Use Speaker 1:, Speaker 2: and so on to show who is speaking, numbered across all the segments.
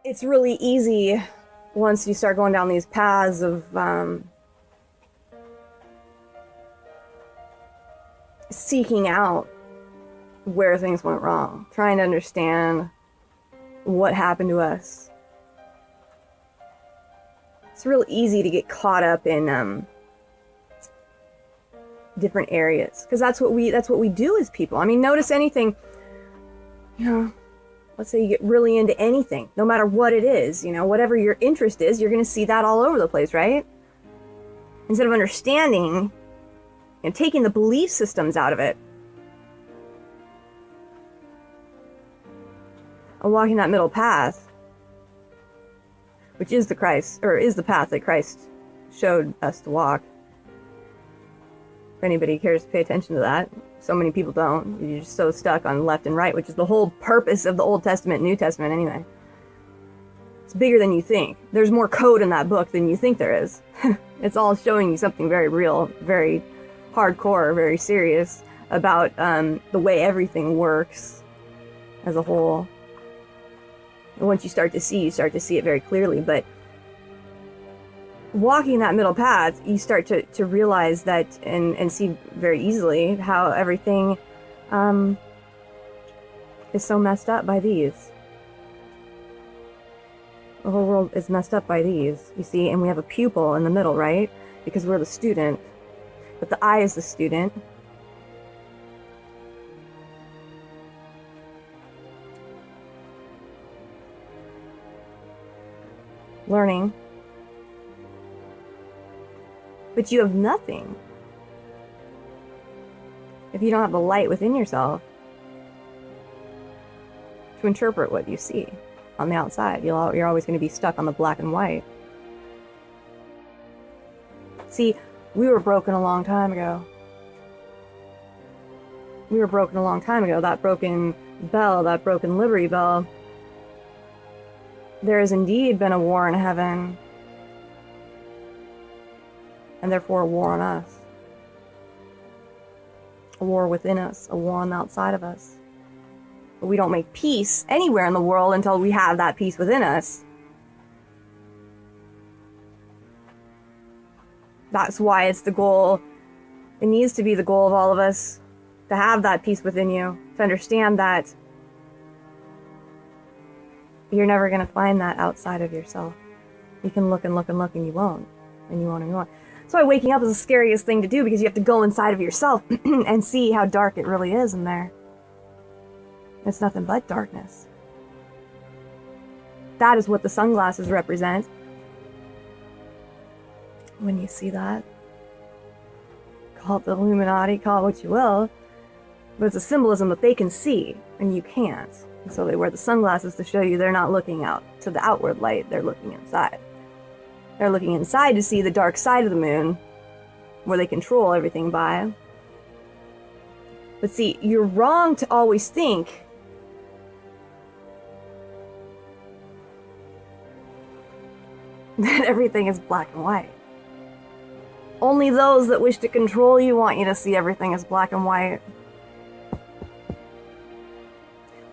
Speaker 1: It's really easy once you start going down these paths of seeking out where things went wrong, trying to understand what happened to us. It's real easy to get caught up in different areas, because that's what we do as people. I mean, notice anything, you know, let's say you get really into anything, no matter what it is, you know, whatever your interest is, you're going to see that all over the place, right? Instead of understanding and taking the belief systems out of it and walking that middle path, which is the Christ, or is the path that Christ showed us to walk. If anybody cares to pay attention to that. So many people don't. You're just so stuck on left and right, which is the whole purpose of the Old Testament and New Testament anyway. It's bigger than you think. There's more code in that book than you think there is. It's all showing you something very real, very hardcore, very serious about the way everything works as a whole. And once you start to see it very clearly. But walking that middle path, you start to realize that and see very easily how everything is so messed up by these. The whole world is messed up by these, you see, and we have a pupil in the middle, right? Because we're the student, but the I is the student. Learning. But you have nothing if you don't have the light within yourself to interpret what you see on the outside. You're always going to be stuck on the black and white. See, we were broken a long time ago. We were broken a long time ago. That broken bell, that broken Liberty Bell. There has indeed been a war in heaven, and therefore a war on us. A war within us, a war on the outside of us. But we don't make peace anywhere in the world until we have that peace within us. That's why it's the goal. It needs to be the goal of all of us to have that peace within you, to understand that you're never going to find that outside of yourself. You can look and look and look and you won't. And you won't and you won't. That's why waking up is the scariest thing to do, because you have to go inside of yourself and see how dark it really is in there. It's nothing but darkness. That is what the sunglasses represent. When you see that, call it the Illuminati, call it what you will, but it's a symbolism that they can see and you can't. And so they wear the sunglasses to show you they're not looking out to the outward light, they're looking inside. They're looking inside to see the dark side of the moon, where they control everything by. But see, you're wrong to always think that everything is black and white. Only those that wish to control you want you to see everything as black and white.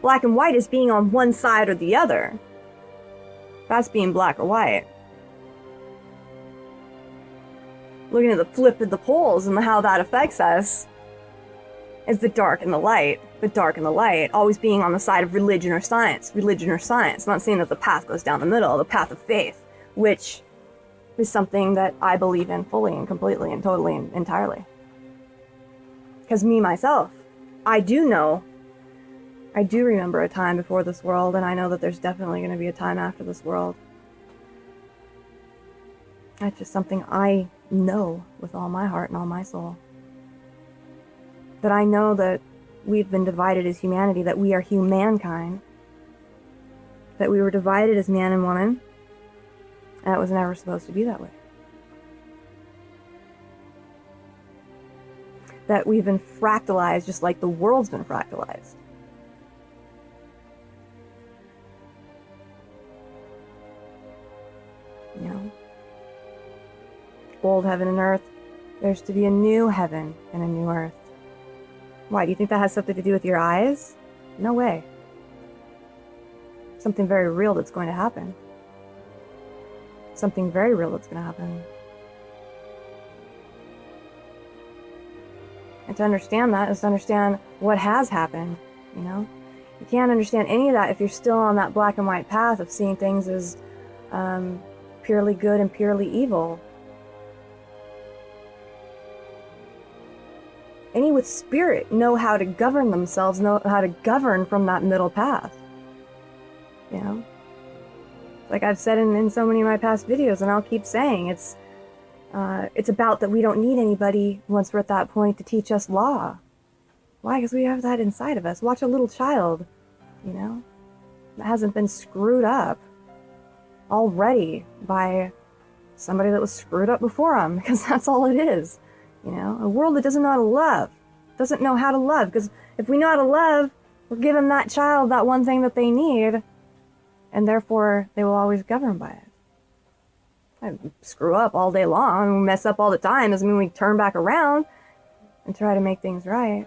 Speaker 1: Black and white is being on one side or the other. That's being black or white. Looking at the flip of the poles and how that affects us is the dark and the light. The dark and the light. Always being on the side of religion or science. Religion or science. I'm not saying that the path goes down the middle. The path of faith. Which is something that I believe in fully and completely and totally and entirely. Because me, myself, I do remember a time before this world, and I know that there's definitely going to be a time after this world. That's just something I know with all my heart and all my soul. That I know that we've been divided as humanity, that we are humankind, that we were divided as man and woman, and it was never supposed to be that way. That we've been fractalized just like the world's been fractalized. You know? Old heaven and earth. There's to be a new heaven and a new earth. Why? Do you think that has something to do with your eyes? No way. something very real that's going to happen. Something very real that's going to happen. And to understand that is to understand what has happened, you know? You can't understand any of that if you're still on that black and white path of seeing things as purely good and purely evil. Any with spirit know how to govern themselves, know how to govern from that middle path. You know? Like I've said in so many of my past videos, and I'll keep saying, it's about that we don't need anybody once we're at that point to teach us law. Why? Because we have that inside of us. Watch a little child, you know, that hasn't been screwed up already by somebody that was screwed up before them, because that's all it is. You know, a world that doesn't know how to love, doesn't know how to love, because if we know how to love, we're giving that child that one thing that they need, and therefore they will always govern by it. I screw up all day long, we mess up all the time, doesn't mean we turn back around and try to make things right.